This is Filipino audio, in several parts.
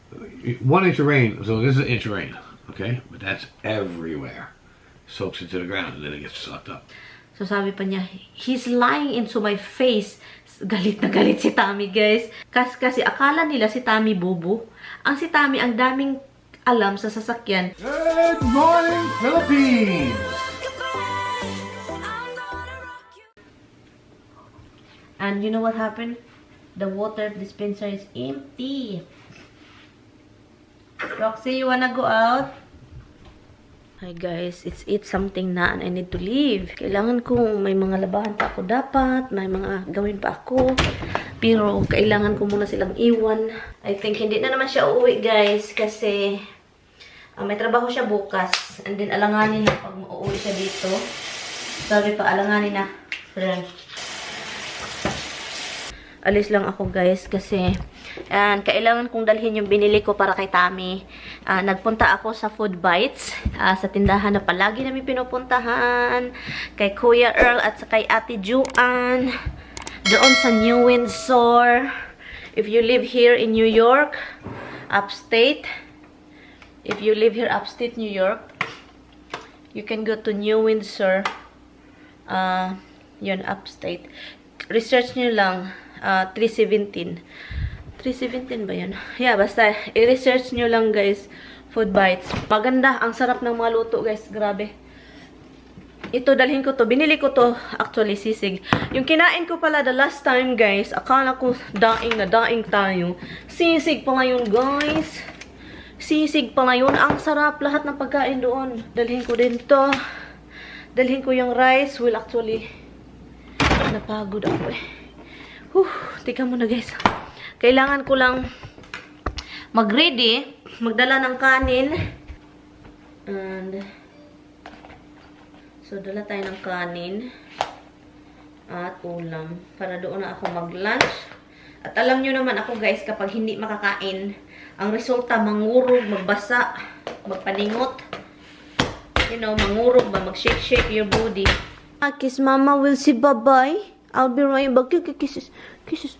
1 inch of rain, so this is an inch of rain, okay? But that's everywhere. Soaks into the ground and then it gets sucked up. So sabi pa niya, he's lying into my face. Galit na galit si Tommy, guys. Kasi akala nila si Tommy bobo. Ang si Tommy ang daming alam sa sasakyan. Good morning, Philippines! And you know what happened? The water dispenser is empty. Roxy, you wanna go out? Hi guys, it's 8 something na and I need to leave. Kailangan ko, may mga labahan pa ako dapat, may mga gawin pa ako. Pero kailangan ko muna silang iwan. I think hindi na naman siya uuwi guys kasi may trabaho siya bukas. And then alanganin na pag uuwi siya dito. Sabi pa, alanganin na. Alis lang ako guys kasi kailangan kong dalhin yung binili ko para kay Tommy. Nagpunta ako sa Food Bites, sa tindahan na palagi namin pinupuntahan, kay Kuya Earl at kay Ate Juan, doon sa New Windsor. If you live here in New York, upstate, if you live here upstate New York, you can go to New Windsor. Yun, upstate. Research nyo lang. 317. 317 ba yan? Yeah, basta i-research nyo lang guys. Food Bites. Maganda. Ang sarap ng mga luto guys. Grabe. Ito, dalhin ko to. Binili ko to actually sisig. Yung kinain ko pala the last time guys. Akala ko daing na daing tayo. Sisig pala yun guys. Sisig pala yun. Ang sarap. Lahat ng pagkain doon. Dalhin ko din to. Dalhin ko yung rice. Well actually napagod ako eh. Tika muna guys. Kailangan ko lang mag-ready, magdala ng kanin. And so dala tayo ng kanin at ulam para doon na ako mag-lunch. At alam nyo naman ako guys, kapag hindi makakain, ang resulta mangurog, magbasa, magpaningot. You know, mangurog ba, mag-shake your body. Kiss mama, will say bye-bye. I'll be right back. Kisses. Kisses.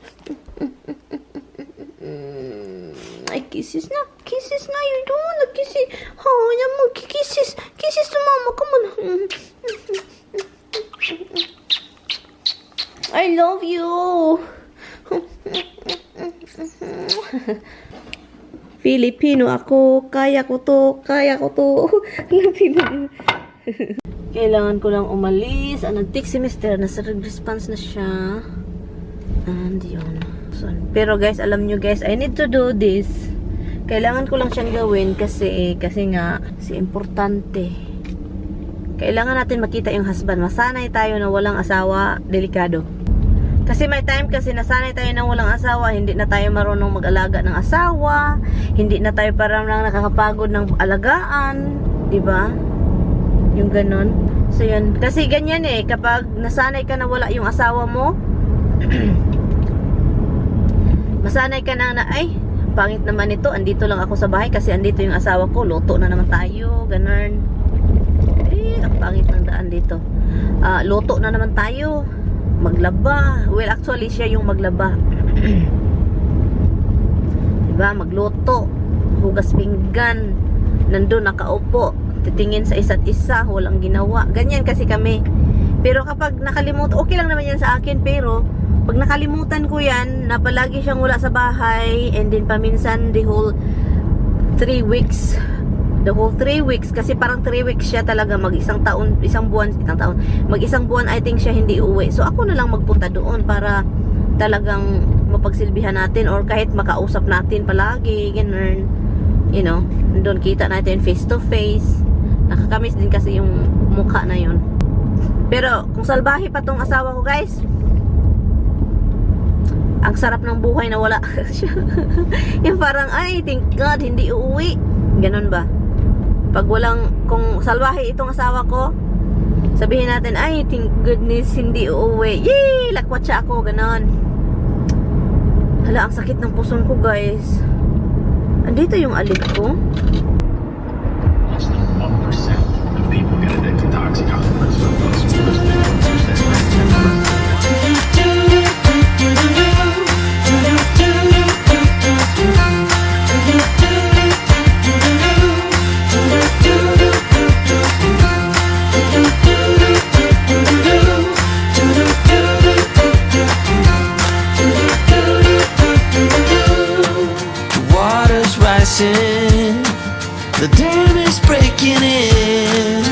Ay, kisses na. Kisses na. You don't wanna kiss it. Oh, yan mo. Kisses. Kisses to mama. Come on. I love you. Filipino ako. Kaya ko to. Kaya ko to. Kailangan ko lang umalis. Nag-text si Mr. Nasa response na siya. And yun. So, pero guys, alam nyo guys, I need to do this. Kailangan ko lang siyang gawin kasi nga, importante. Kailangan natin makita yung husband. Masanay tayo na walang asawa, delikado. Kasi may time kasi nasanay tayo na walang asawa, hindi na tayo marunong mag-alaga ng asawa, hindi na tayo parang nakakapagod ng alagaan, diba? Yung ganon. So yun, kasi ganyan eh, kapag nasanay ka na wala yung asawa mo, masanay ka na ay, pangit naman ito, andito lang ako sa bahay kasi andito yung asawa ko, luto na naman tayo, ganon. Ang pangit ng daan dito. Luto na naman tayo, maglaba. Well, actually siya yung maglaba. Diba, magluto, hugas pinggan, nandun nakaupo, titingin sa isa't isa, walang ginawa. Ganyan kasi kami. Pero kapag nakalimutan, okay lang naman yan sa akin, pero pag nakalimutan ko yan, na palagi siyang wala sa bahay, and then paminsan the whole 3 weeks, kasi parang 3 weeks siya talaga, mag-isang buwan I think siya hindi uuwi. So ako na lang magpunta doon para talagang mapagsilbihan natin, or kahit makausap natin palagi, ganun. You know, doon kita natin face to face. Nakakamiss din kasi yung mukha na yun. Pero kung salbahe pa tong asawa ko guys, ang sarap ng buhay na wala siya. Yung parang, ay, thank God, hindi uuwi. Ganun ba? Pag walang, kung salbahe itong asawa ko, sabihin natin, ay, thank goodness, hindi uuwi. Yay! Lakwatsa ako, ganun. Hala, ang sakit ng puson ko guys. Andito yung alib ko. Less than 1% of people get addicted to oxycontin. listen. The dam is breaking in.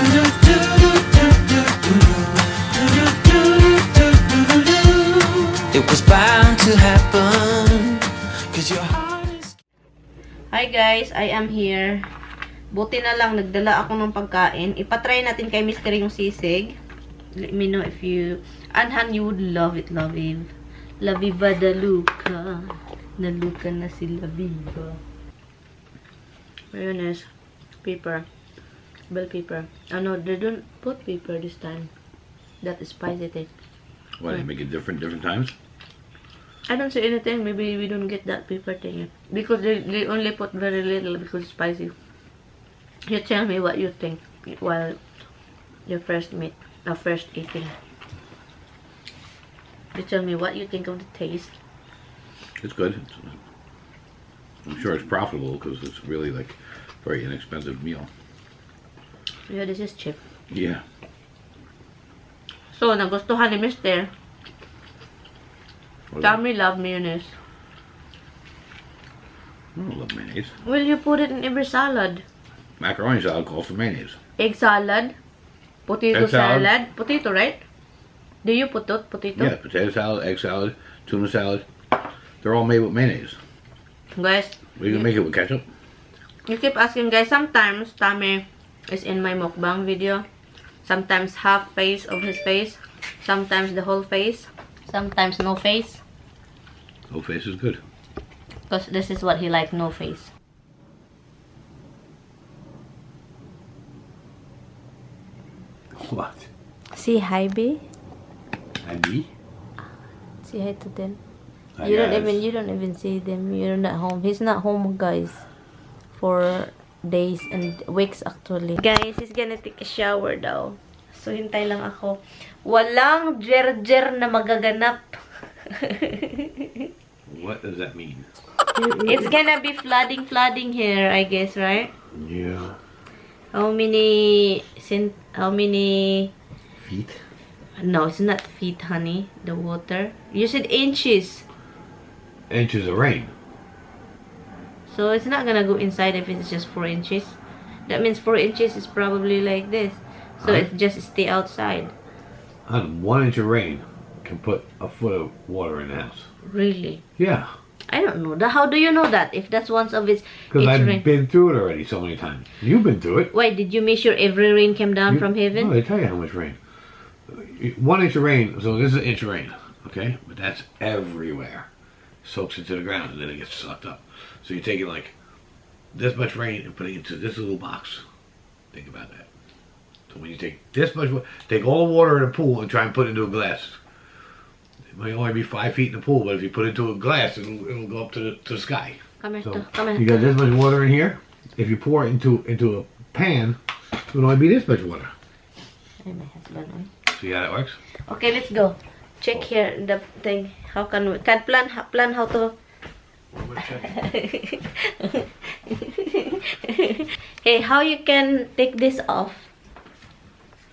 It was bound to happen, 'cause your heart is... Hi guys, I am here. Buti na lang, nagdala ako ng pagkain. Ipatry natin kay Mr. yung sisig. Let me know if you... Anhan, you would love it, Laviv. Laviva da Luca. Naluka na si Laviva. Mayonnaise. Pepper. Bell pepper. Oh no, they don't put pepper this time. That is spicy thing. Why, they make it different times? I don't see anything. Maybe we don't get that pepper thing yet. Because they only put very little because it's spicy. You tell me what you think while you first eating. You tell me what you think of the taste. It's good. I'm sure it's profitable because it's really like very inexpensive meal. Yeah, this is cheap. Yeah. So, nagustuhan ni Mr. What Tommy love mayonnaise. I don't love mayonnaise. Will you put it in every salad? Macaroni salad calls for mayonnaise. Egg salad, potato Egg salad. salad, potato, right? Do you put it, potato? Yeah, potato salad, egg salad, tuna salad. They're all made with mayonnaise. Guys, We can make it with ketchup. you keep asking guys, sometimes Tommy is in my mukbang video. Sometimes half face of his face. Sometimes the whole face. Sometimes no face. No face is good. Because this is what he like, no face. What? Say hi, B. And me? Say hi to them. Hi, You guys. don't even see them. You're not home. He's not home, guys. For days and weeks actually. Guys, he's gonna take a shower daw. So hintay lang ako. Walang jer-jer na magaganap. What does that mean? It's gonna be flooding here, I guess, right? Yeah. How many Feet? No, it's not feet, honey. The water. You said inches. Inches of rain. So it's not gonna go inside if it's just 4 inches. That means 4 inches is probably like this. So Huh? it just stay outside. And 1 inch of rain can put a foot of water in the house. Really? Yeah. I don't know. How do you know that? If that's once of its Because I've rain. been through it already so many times. You've been through it. Why did you measure every rain came down from heaven? No, they tell you how much rain. 1 inch of rain, so this is an inch of rain, okay? But that's everywhere. Soaks into the ground and then it gets sucked up. So you take it like this much rain and put it into this little box. Think about that. So when you take this much, take all the water in a pool and try and put it into a glass. It might only be 5 feet in the pool, but if you put it into a glass, it'll go up to the sky. Come here, So come here. you got this much water in here. If you pour it into a pan, it will only be this much water. Ay, my husband, eh. See how that works? Okay, let's go. Check here the thing. How can we plan how to Hey, how you can take this off?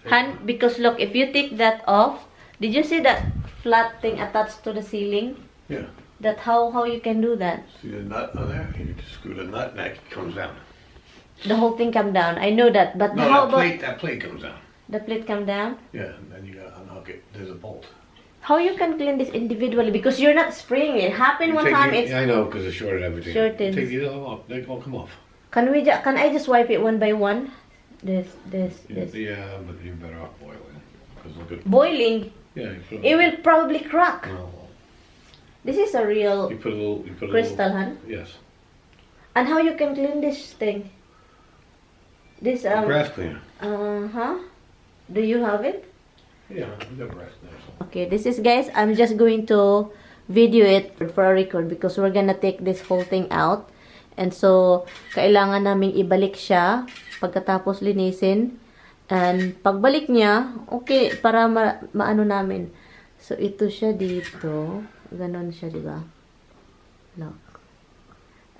Han, because look, if you take that off, did you see that flat thing attached to the ceiling? Yeah. That how you can do that? See the nut on there? You just screw the nut and that comes down. The whole thing come down. I know that, but No, how that about plate comes down. the plate come down? Yeah, and then you gotta unhook it. There's a bolt. How you can clean this individually? Because you're not spraying it. Happened one time. It's Yeah, I know, because it shorted everything. Shorted. Take these all off. They all come off. can I just wipe it one by one? This. Yeah, but you're better off boiling. Because look at... Boiling. Yeah, you put It will probably crack. No. This is a real You put a little... You put a crystal, little, huh? Yes. And how you can clean this thing? This Grass cleaner. Do you have it? Yeah, you got grass there. So. Okay, this is guys, I'm just going to video it for a record because we're gonna take this whole thing out. And so, kailangan namin ibalik siya pagkatapos linisin. And pagbalik niya, okay, para maano namin. So, ito siya dito. Ganon siya, di ba? Look.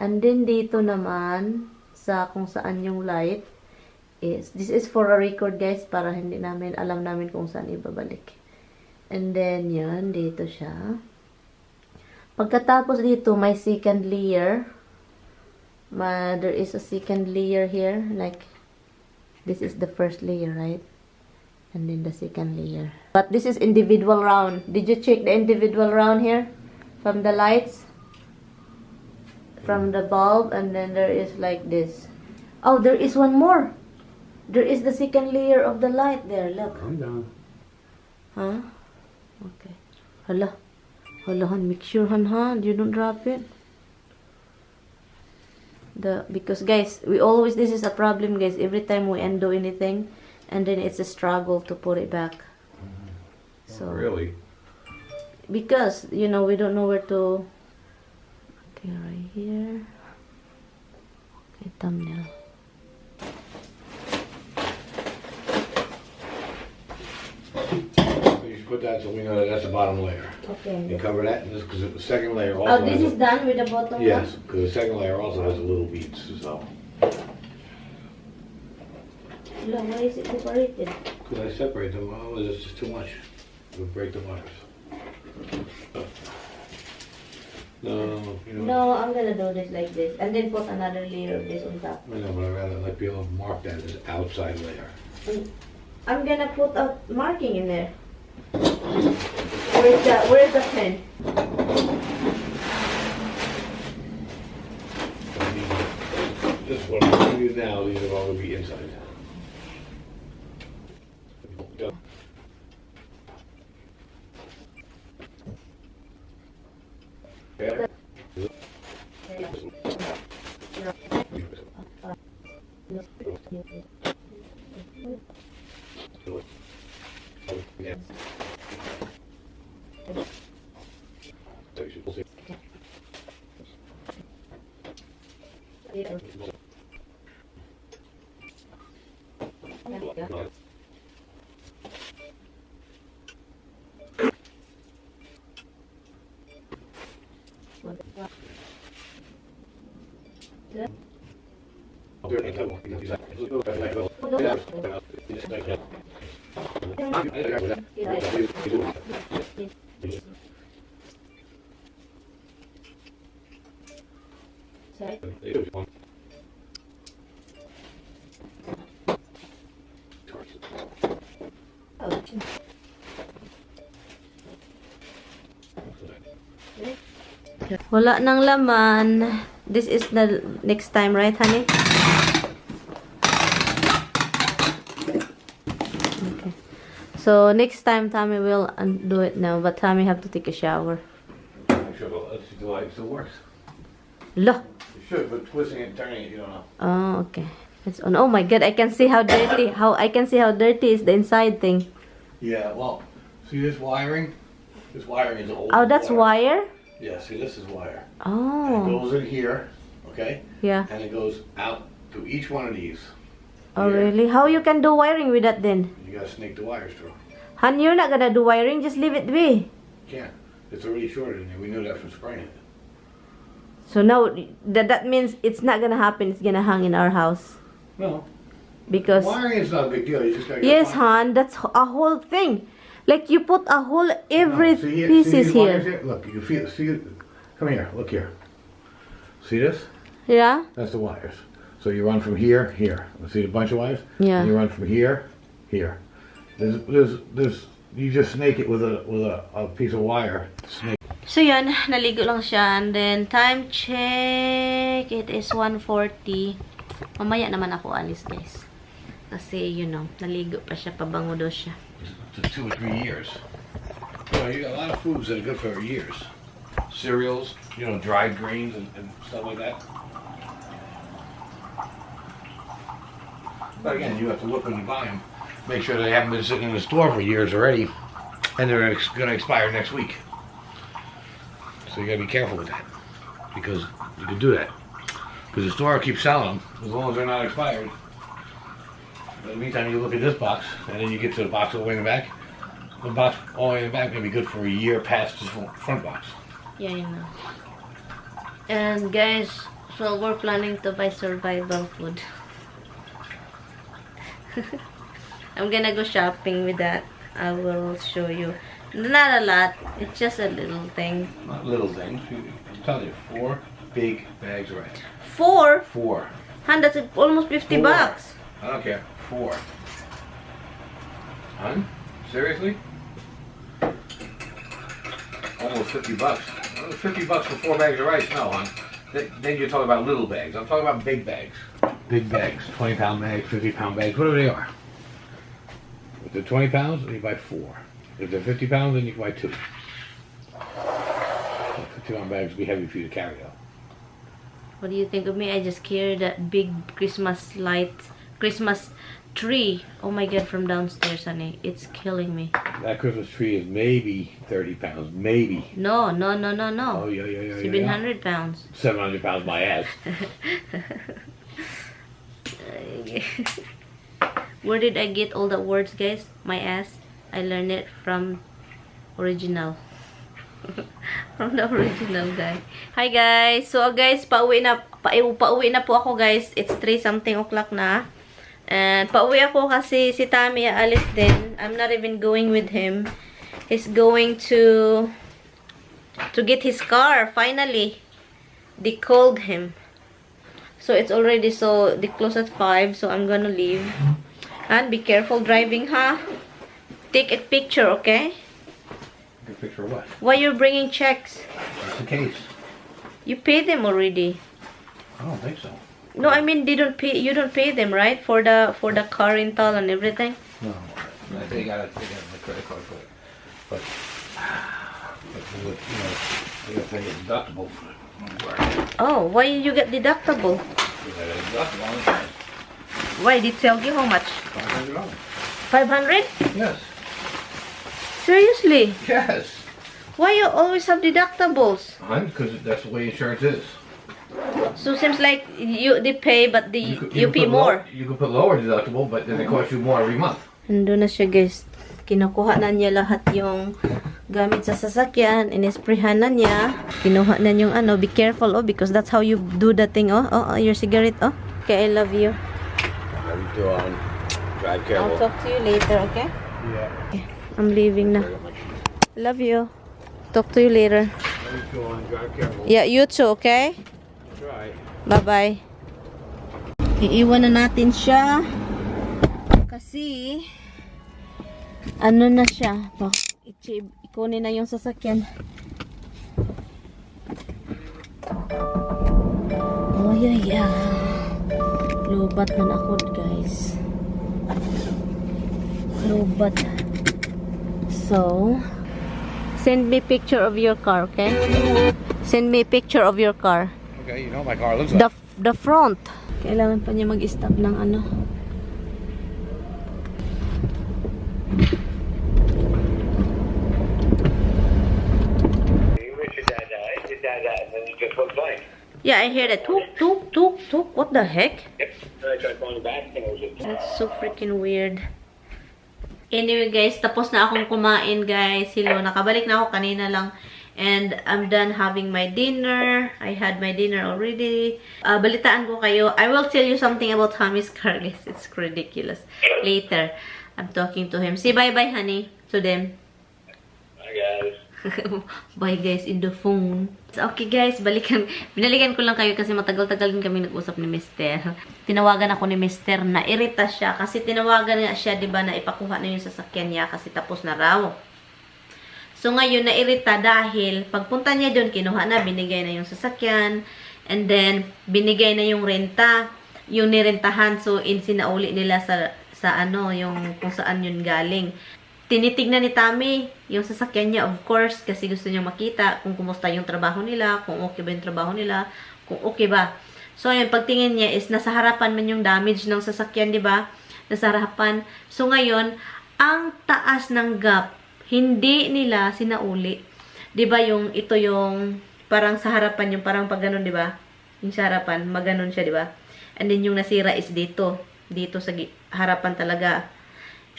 And then dito naman, sa kung saan yung light, this is for a record guys, para hindi namin alam namin kung saan ibabalik. And then yun, dito siya. Pagkatapos dito, may second layer. There is a second layer here, like this is the first layer, right? And then the second layer. But this is individual round. Did you check the individual round here? From the lights? From the bulb, and then there is like this. Oh, there is one more. There is the second layer of the light there, look. Calm down. Huh? Okay. Hala. Hala, Han, make sure, Han, ha? You don't drop it. Because guys, this is a problem, guys. Every time we undo anything, and then it's a struggle to put it back. So Really? because we don't know where to. Okay, right here. Okay, thumbnail. You should put that so we know that that's the bottom layer. Okay. You cover that, because the second layer also. Oh, this is done with the bottom Yes, one? because the second layer also has the little beads. So. No, why is it separated? Because I separate them, oh, it's just too much. It would break the wires. No, you know. No, I'm gonna do this like this, and then put another layer of this on top. I know, but I'd rather let people mark that as outside layer. I'm gonna put a marking in there. Where's the pen? This one, I'm giving you now, these are all going to be inside. Okay. Wala nang laman. This is the next time, right, honey? Okay. So next time, Tommy will undo it now, but Tommy have to take a shower. Make sure the light still works. Look. You should, but twisting it and turning it, you don't know. Oh, okay. It's on. Oh my God! I can see how dirty. I can see how dirty is the inside thing. Yeah, well, see this wiring? This wiring is old. Oh, that's wire. Yeah, see, this is wire. Oh. And it goes in here, okay? Yeah. And it goes out to each one of these. Oh, Here. really? How you can do wiring with that then? You gotta snake the wires through. Han, you're not gonna do wiring. Just leave it be. Can't. It's already shorted in there. We knew that from spraying it. So now that means it's not gonna happen. It's gonna hang in our house No. because. Wiring is not a big deal. You just gotta get Yes, fine. Han. That's a whole thing. Like you put a whole every No, see pieces see these wires here. Look, you feel. See it? Come here. Look here. See this? Yeah. That's the wires. So you run from here, here. See a bunch of wires? Yeah. And you run from here, here. There's. You just snake it with a piece of wire. Snake. So yun, naligo lang siya. And then time check. It is 1:40. Mamaya naman ako alis, guys. Kasi naligo pa siya, pabango daw siya. To 2 or 3 years. You got a lot of foods that are good for years. Cereals, dried grains and stuff like that. But again, you have to look when you buy them. Make sure they haven't been sitting in the store for years already, and they're going to expire next week. So you got to be careful with that, because you can do that. Because the store keeps selling them as long as they're not expired. But in the meantime, you look at this box, and then you get to the box all the way in the back. The box all the way in the back may be good for a year past the front box. Yeah, And guys, so we're planning to buy survival food. I'm gonna go shopping with that. I will show you. Not a lot. It's just a little thing. Not little things. I'm telling you, big bags of rice? 4? 4. Han, that's almost 50 4. bucks. I don't care. 4. Hun? Seriously? Almost 50 bucks. 50 bucks for 4 bags of rice? No, hon. Then you're talking about little bags. I'm talking about big bags. Big bags. 20-pound bags, 50-pound bags, whatever they are. If they're 20 pounds, then you buy 4. If they're 50 pounds, then you can buy 2. 50-pound bags would be heavy for you to carry, though. What do you think of me? I just carried that big Christmas light, Christmas tree. Oh my god, from downstairs, honey. It's killing me. That Christmas tree is maybe 30 pounds. Maybe. No. Oh, yeah. 700 pounds. 700 pounds, my ass. Where did I get all the words, guys? My ass. I learned it from original. From the original guy. Hi guys. So guys, pauwi na po ako guys. It's 3-something o'clock na. And pauwi ako kasi si Tommy aalis din. I'm not even going with him. He's going to get his car finally. They called him. So it's already they close at 5, so I'm gonna leave. And be careful driving, huh? Take a picture, okay? Take a picture of what? Why you're bringing checks? Just in case. You paid them already. I don't think so. No, I mean they don't pay. You don't pay them, right? For the car rental and everything. No, they got the credit card for it. But you got to pay a deductible for it. Oh, why you get deductible? You got a deductible on insurance. Why did tell you how much? $500. 500? Yes. Seriously? Yes. Why you always have deductibles? Because that's the way insurance is. So seems like they pay, but you pay more. You can put lower deductible, but then it costs you more every month. Nandun na siya guys. Kinukuha na niya lahat yung gamit sa sasakyan. Inisprehan na niya. Kinuha na yung ano. Be careful, oh, because that's how you do the thing, oh. Oh, your cigarette, oh. Okay, I love you. Love you too, drive careful. I'll talk to you later, okay? Yeah. Okay, I'm leaving na. Love you. Talk to you later. Love you too, drive careful. Yeah, you too, okay? Try. Bye-bye. Iiwan na natin siya. Kasi, ano na siya. Ikunin na yung sasakyan. Oh, yeah. Lubat man ako, guys. Lubat. So, send me picture of your car, okay? Send me a picture of your car. Okay, you know what my car looks like. The front. Kailangan pa niya mag-stop ng ano. Yeah, I hear that. Took, took, took, took. What the heck? Yep. I tried calling back and it was just... That's so freaking weird. Anyway guys, tapos na akong kumain guys. Hello, nakabalik na ako kanina lang. And I'm done having my dinner. I had my dinner already. Balitaan ko kayo. I will tell you something about Tommy's car guys. It's ridiculous. Later, I'm talking to him. Say bye-bye honey to them. Hi guys. Bye guys in the phone. Okay guys, binalikan ko lang kayo kasi matagal-tagal din kami nag-usap ni Mister. Tinawagan ako ni Mister na irita siya kasi tinawagan nga siya, 'di ba, na ipakuha na yung sasakyan niya kasi tapos na raw. So ngayon nairita dahil pagpunta niya doon, kinuha na, binigay na yung sasakyan, and then binigay na yung renta, yung nirentahan, so sinauli nila sa ano, yung kung saan yun galing. Tinitignan ni Tommy yung sasakyan niya, of course, kasi gusto niya makita kung kumusta yung trabaho nila, kung okay ba yung trabaho nila, kung okay ba. So, ayun, pagtingin niya is nasa harapan man yung damage ng sasakyan, di ba? Nasa harapan. So, ngayon, ang taas ng gap, hindi nila sinauli. Di ba yung, ito yung, parang sa harapan, yung parang pag ganun, di ba? Yung sa harapan, maganon siya, di ba? And then, yung nasira is dito. Dito sa harapan talaga.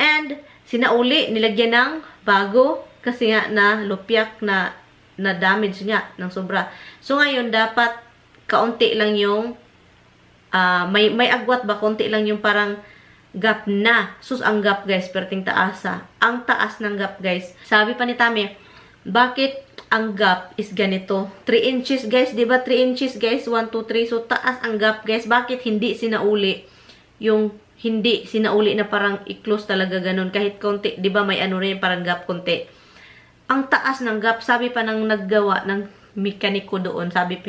And, sinauli, nilagyan ng bago kasi nga na lupyak na damage nga ng sobra. So ngayon dapat kaunti lang yung may agwat ba, kaunti lang yung parang gap na. Sus, ang gap guys, perting taasa. Ang taas ng gap guys. Sabi pa ni Tommy, bakit ang gap is ganito. 3 inches, guys. Diba 3 inches, guys? 1, 2, 3. So, taas ang gap, guys. Bakit hindi sinauli? Yung hindi sinauli na parang i-close talaga ganun. Kahit konti. Diba may ano rin, parang gap konti. Ang taas ng gap, sabi pa ng naggawa ng mekaniko doon, sabi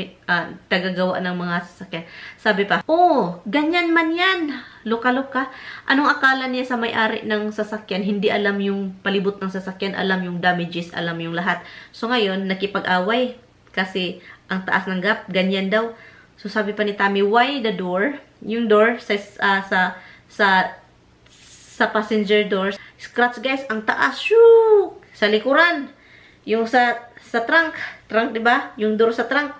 tagagawa ng mga sasakyan. Sabi pa, oh, ganyan man yan. Luka-luka. Anong akala niya sa may-ari ng sasakyan? Hindi alam yung palibot ng sasakyan, alam yung damages, alam yung lahat. So ngayon, nakipag-away kasi ang taas ng gap, ganyan daw. So sabi pa ni Tammy, why the door? Yung door sa passenger door, scratch, guys, ang taas. Shoo! Sa likuran. Yung sa trunk, diba? Yung door sa trunk.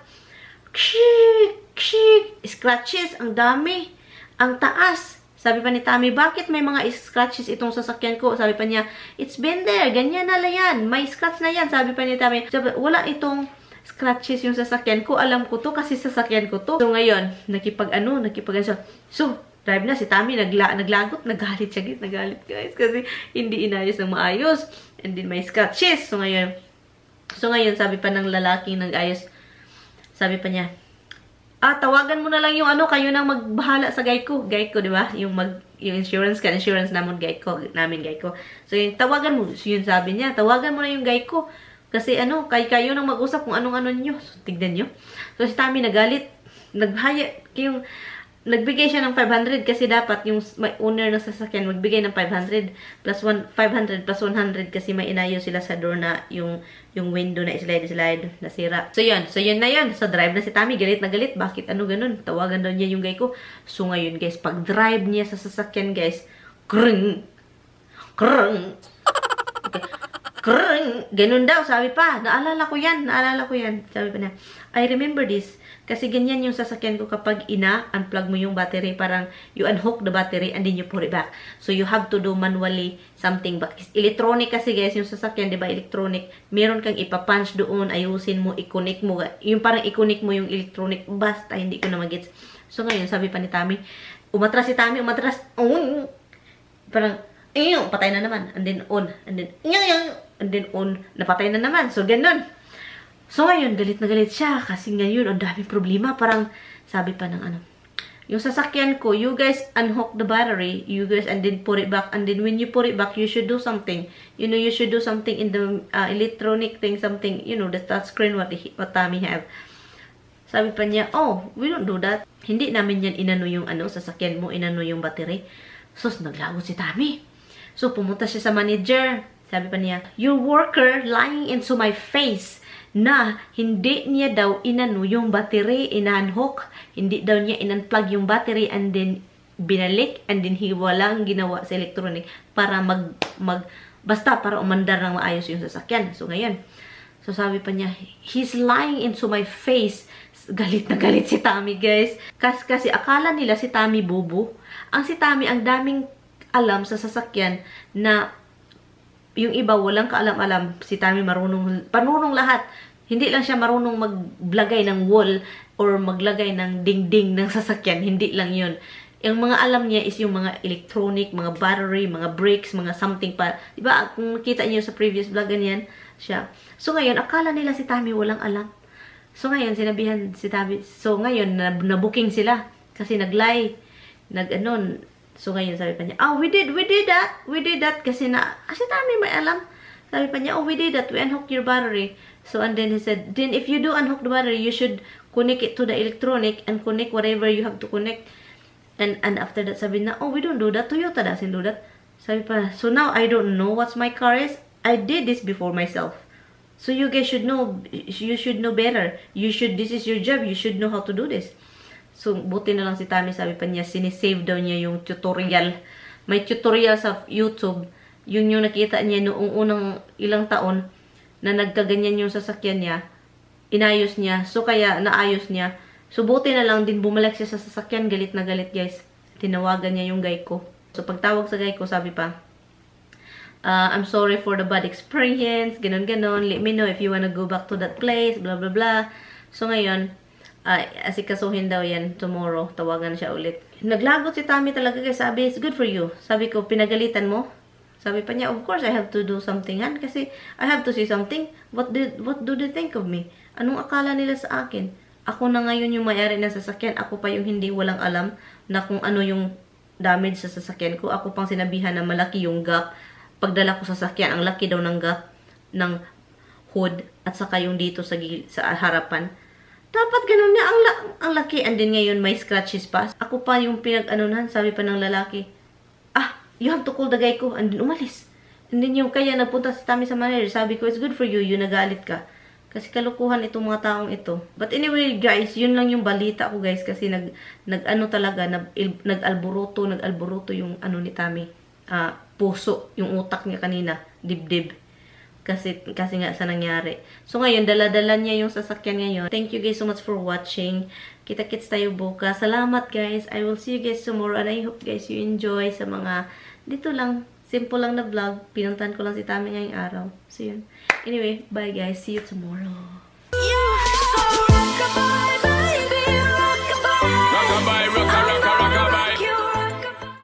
Scratches, ang dami. Ang taas. Sabi pa ni Tammy, bakit may mga scratches itong sasakyan ko? Sabi pa niya, it's been there. Ganyan na lang yan. May scratch na yan. Sabi pa ni Tammy, wala itong scratches yung sasakyan ko. Alam ko to kasi sasakyan ko to. So ngayon, nakipag siya. So, drive na si Tammy, naglagot, nagalit siya, nagalit, guys. Kasi hindi inayos ng maayos. And then may scratches. So ngayon, sabi pa ng lalaking nag-ayos, sabi pa niya, tawagan mo na lang yung kayo nang magbahala sa Geico. Geico, di ba? Yung insurance namin Geico. So, tawagan mo. So, yun sabi niya, tawagan mo na yung Geico. Kasi kayo nang mag-usap kung anong nyo. So, tignan nyo. So, si Tammy nagalit. Nagbigay siya ng 500 kasi dapat yung may owner ng sasakyan magbigay ng 500 plus 500 plus 100 kasi may inayo sila sa door na yung window na slide nasira. So yun na yun. So drive na si Tammy, galit na galit. Bakit ganun? Tawagan daw niya yung Geico. So ngayon, guys, pag drive niya sa sasakyan, guys, krung krung krung, ganun daw, sabi pa. Naalala ko yan. Sabi pa niya, I remember this. Kasi ganyan yung sasakyan ko kapag unplug mo yung battery. Parang you unhook the battery and then you put it back. So you have to do manually something. But electronic kasi, guys, yung sasakyan, diba, electronic. Meron kang ipapunch doon, ayusin mo, i-connect mo. Yung parang i-connect mo yung electronic. Basta, hindi ko na mag-gets. So ngayon, sabi pa ni Tammy, umatras si Tammy, parang, patay na naman. And then on. And then on. Napatay na naman. So ganun. So ngayon, galit na galit siya. Kasi ngayon, ang daming problema. Parang, sabi pa ng yung sasakyan ko, you guys unhook the battery, you guys, and then put it back. And then when you put it back, you should do something. You know, you should do something in the electronic thing, something, you know, the touch screen what Tammy have. Sabi pa niya, oh, we don't do that. Hindi namin yan inano yung sasakyan mo, inano yung battery. So, naglagot si Tammy. So, pumunta siya sa manager. Sabi pa niya, your worker lying into my face na hindi niya daw inano yung battery, inunhook, hindi daw niya in-unplug yung battery and then binalik and then walang ginawa sa electronic para basta para umandar ng maayos yung sasakyan. So ngayon, so sabi pa niya, he's lying into my face. Galit na galit si Tammy, guys. Kasi akala nila si Tammy bobo. Ang si Tammy, ang daming alam sa sasakyan na yung iba walang kaalam-alam. Si Tammy panunong lahat. Hindi lang siya marunong maglagay ng wall or maglagay ng dingding ng sasakyan. Hindi lang yun. Yung mga alam niya is yung mga electronic, mga battery, mga brakes, mga something pa. Diba? Kung nakita niyo sa previous vlog, ganyan siya. So ngayon, akala nila si Tammy walang alam. So ngayon, sinabihan si Tammy. So ngayon, na-booking sila. Kasi nag-lie. So ngayon, sabi pa niya, we did that. Kasi Tammy may alam. Sabi pa niya, we did that. We unhooked your battery. So, and then he said, then if you do unhook the battery, you should connect it to the electronic and connect whatever you have to connect. And after that, sabi na, we don't do that. Toyota doesn't do that. Sabi pa, so now I don't know what my car is. I did this before myself. So you guys should know, you should know better. This is your job. You should know how to do this. So, buti na lang si Tammy, sabi pa niya, sinisave daw niya yung tutorial. May tutorial sa YouTube. Yun yung nakita niya noong unang ilang taon na nagkaganyan yung sasakyan niya, inayos niya, so kaya naayos niya. So buti na lang din bumalik siya sa sasakyan, galit na galit, guys. Tinawagan niya yung Geico. So pagtawag sa Geico, sabi pa, I'm sorry for the bad experience, ganon. Let me know if you wanna go back to that place, blah blah blah. So ngayon, asikasuhin daw yan tomorrow, tawagan siya ulit. Naglagot si Tammy talaga, guys. Sabi, it's good for you. Sabi ko, pinagalitan mo? Sabi pa niya, of course, I have to do something, Han. Kasi I have to say something. What do they think of me? Anong akala nila sa akin? Ako na ngayon yung may-ari ng sasakyan. Ako pa yung hindi walang alam na kung ano yung damage sa sasakyan ko. Ako pang sinabihan na malaki yung gap. Pagdala ko sa sasakyan, ang laki daw ng gap ng hood at saka yung dito sa harapan. Dapat ganun niya. Ang laki. And then ngayon may scratches pa. Ako pa yung pinag-anunan. Sabi pa ng lalaki, you have to call the guy ko. And then umalis. And then yung kaya nagpunta si Tami sa manager. Sabi ko, it's good for you. Yung nagalit ka. Kasi kalukuhan itong mga taong ito. But anyway, guys, yun lang yung balita ko, guys. Kasi nag-alburuto yung ano ni Tami. Puso, yung utak niya kanina. Dibdib. Kasi nga sa nangyari. So ngayon, dala-dala niya yung sasakyan ngayon. Thank you guys so much for watching. Kita-kits tayo bukas. Salamat guys. I will see you guys tomorrow. And I hope guys you enjoy sa mga dito lang. Simple lang na vlog. Pinuntahan ko lang si Tami ngayong araw. So yun. Anyway, bye guys. See you tomorrow. Yeah, so